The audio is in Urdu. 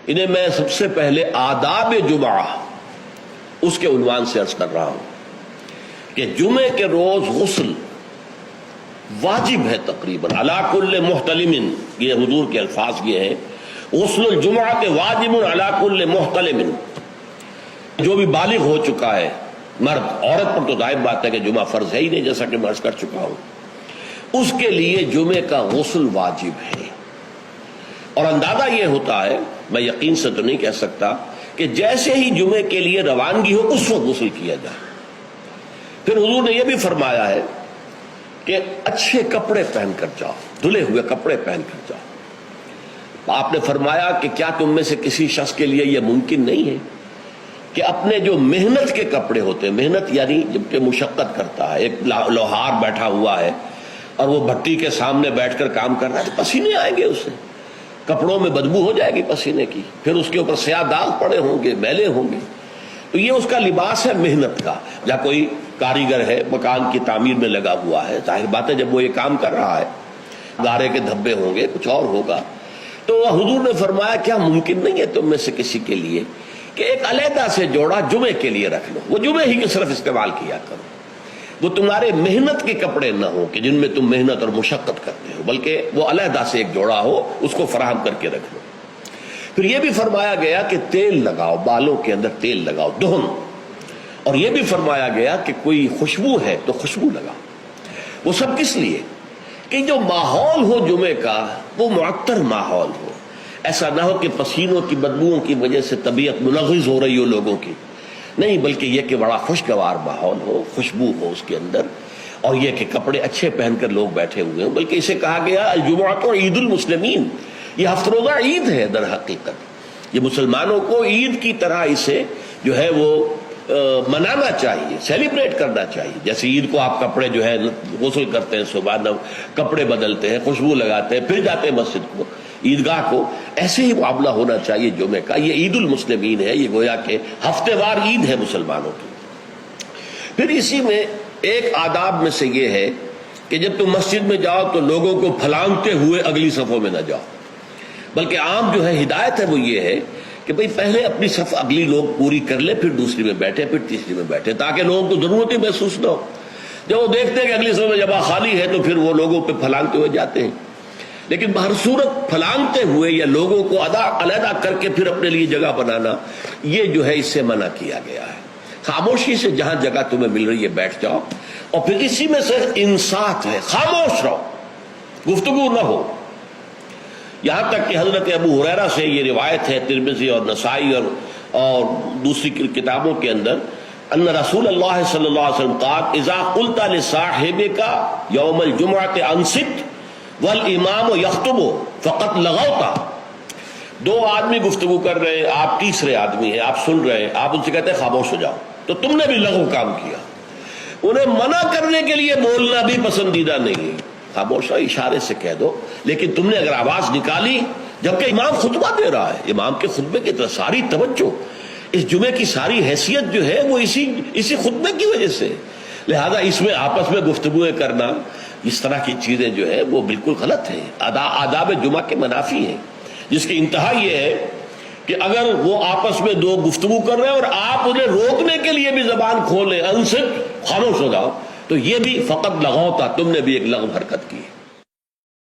انہیں میں سب سے پہلے آداب جمعہ اس کے عنوان سے عرض کر رہا ہوں کہ جمعے کے روز غسل واجب ہے تقریباً علی کل محتلم، یہ حضور کے الفاظ یہ ہیں، غسل الجمعہ کے واجب علی کل محتلم، جو بھی بالغ ہو چکا ہے مرد، عورت پر تو ظاہر بات ہے کہ جمعہ فرض ہے ہی نہیں، جیسا کہ میں عرض کر چکا ہوں، اس کے لیے جمعے کا غسل واجب ہے۔ اور اندازہ یہ ہوتا ہے، میں یقین سے تو نہیں کہہ سکتا، کہ جیسے ہی جمعے کے لیے روانگی ہو اس وقت غسل کیا جائے۔ پھر حضور نے یہ بھی فرمایا ہے کہ اچھے کپڑے پہن کر جاؤ، دھلے ہوئے کپڑے پہن کر جاؤ۔ آپ نے فرمایا کہ کیا تم میں سے کسی شخص کے لیے یہ ممکن نہیں ہے کہ اپنے جو محنت کے کپڑے ہوتے ہیں، محنت یعنی جب کہ مشقت کرتا ہے، ایک لوہار بیٹھا ہوا ہے اور وہ بھٹی کے سامنے بیٹھ کر کام کر رہا ہے، تو پسینے آئیں گے اسے، کپڑوں میں بدبو ہو جائے گی پسینے کی، پھر اس کے اوپر سیاہ داغ پڑے ہوں گے، میلے ہوں گے، تو یہ اس کا لباس ہے محنت کا۔ یا کوئی کاریگر ہے، مکان کی تعمیر میں لگا ہوا ہے، ظاہر بات ہے جب وہ یہ کام کر رہا ہے گارے کے دھبے ہوں گے، کچھ اور ہوگا، تو حضور نے فرمایا کیا ممکن نہیں ہے تم میں سے کسی کے لیے کہ ایک علیحدہ سے جوڑا جمعے کے لیے رکھ لو، وہ جمعے ہی کے صرف استعمال کیا کرو، وہ تمہارے محنت کے کپڑے نہ ہوں کہ جن میں تم محنت اور مشقت کرتے ہو، بلکہ وہ علیحدہ سے ایک جوڑا ہو، اس کو فراہم کر کے رکھ لو۔ پھر یہ بھی فرمایا گیا کہ تیل لگاؤ، بالوں کے اندر تیل لگاؤ، دہن، اور یہ بھی فرمایا گیا کہ کوئی خوشبو ہے تو خوشبو لگاؤ۔ وہ سب کس لیے کہ جو ماحول ہو جمعے کا وہ معطر ماحول ہو، ایسا نہ ہو کہ پسینوں کی بدبوؤں کی وجہ سے طبیعت منغص ہو رہی ہو لوگوں کی، نہیں، بلکہ یہ کہ بڑا خوشگوار ماحول ہو، خوشبو ہو اس کے اندر، اور یہ کہ کپڑے اچھے پہن کر لوگ بیٹھے ہوئے ہوں۔ بلکہ اسے کہا گیا الجمعۃ عید المسلمین، یہ ہفتہ روزہ عید ہے در حقیقت، یہ مسلمانوں کو عید کی طرح اسے جو ہے وہ منانا چاہیے، سیلیبریٹ کرنا چاہیے۔ جیسے عید کو آپ کپڑے جو ہے غسل کرتے ہیں، صبح کپڑے بدلتے ہیں، خوشبو لگاتے ہیں، پھر جاتے ہیں مسجد کو، عیدگاہ کو، ایسے ہی معاملہ ہونا چاہیے جمعے کا۔ یہ عید المسلمین ہے، یہ گویا کہ ہفتے وار عید ہے مسلمانوں کی۔ پھر اسی میں ایک آداب میں سے یہ ہے کہ جب تم مسجد میں جاؤ تو لوگوں کو پھلانگتے ہوئے اگلی صفوں میں نہ جاؤ، بلکہ عام جو ہے ہدایت ہے وہ یہ ہے کہ بھئی پہلے اپنی صف اگلی لوگ پوری کر لے، پھر دوسری میں بیٹھے، پھر تیسری میں بیٹھے، تاکہ لوگوں کو ضرورت ہی محسوس نہ ہو۔ جب وہ دیکھتے ہیں کہ اگلی صف میں جگہ خالی ہے تو پھر وہ لوگوں پہ پھلانگتے ہوئے جاتے ہیں، لیکن بہر صورت پھلانگتے ہوئے یا لوگوں کو علیحدہ کر کے پھر اپنے لیے جگہ بنانا، یہ جو ہے اس سے منع کیا گیا ہے۔ خاموشی سے جہاں جگہ تمہیں مل رہی ہے بیٹھ جاؤ، اور پھر اسی میں سے انصات ہے، خاموش رہو، گفتگو نہ ہو۔ یہاں تک کہ حضرت ابو ہریرہ سے یہ روایت ہے ترمذی اور نسائی اور دوسری کتابوں کے اندر، ان رسول اللہ صلی اللہ علیہ وسلم قال اذا قلت لصاحبك یوم الجمعۃ انصت والامام یخطب فقد لغوت۔ دو آدمی گفتگو کر رہے ہیں، آپ تیسرے آدمی ہیں، آپ سن رہے ہیں، آپ ان سے کہتے ہیں خاموش ہو جاؤ، تو تم نے بھی لغو کام کیا۔ انہیں منع کرنے کے لیے بولنا بھی پسندیدہ نہیں ہے، خاموش ہو، اشارے سے کہہ دو، لیکن تم نے اگر آواز نکالی جبکہ امام خطبہ دے رہا ہے، امام کے خطبے کی طرف ساری توجہ، اس جمعے کی ساری حیثیت جو ہے وہ اسی خطبے کی وجہ سے، لہذا اس میں آپس میں گفتگویں کرنا، اس طرح کی چیزیں جو ہے وہ بالکل غلط ہیں، آداب جمعہ کے منافی ہیں، جس کی انتہا یہ ہے کہ اگر وہ آپس میں دو گفتگو کر رہے ہیں اور آپ انہیں روکنے کے لیے بھی زبان کھولیں، انصت، خاموش ہو جاؤ، تو یہ بھی فقط لغوتا، تم نے بھی ایک لغو حرکت کی ہے۔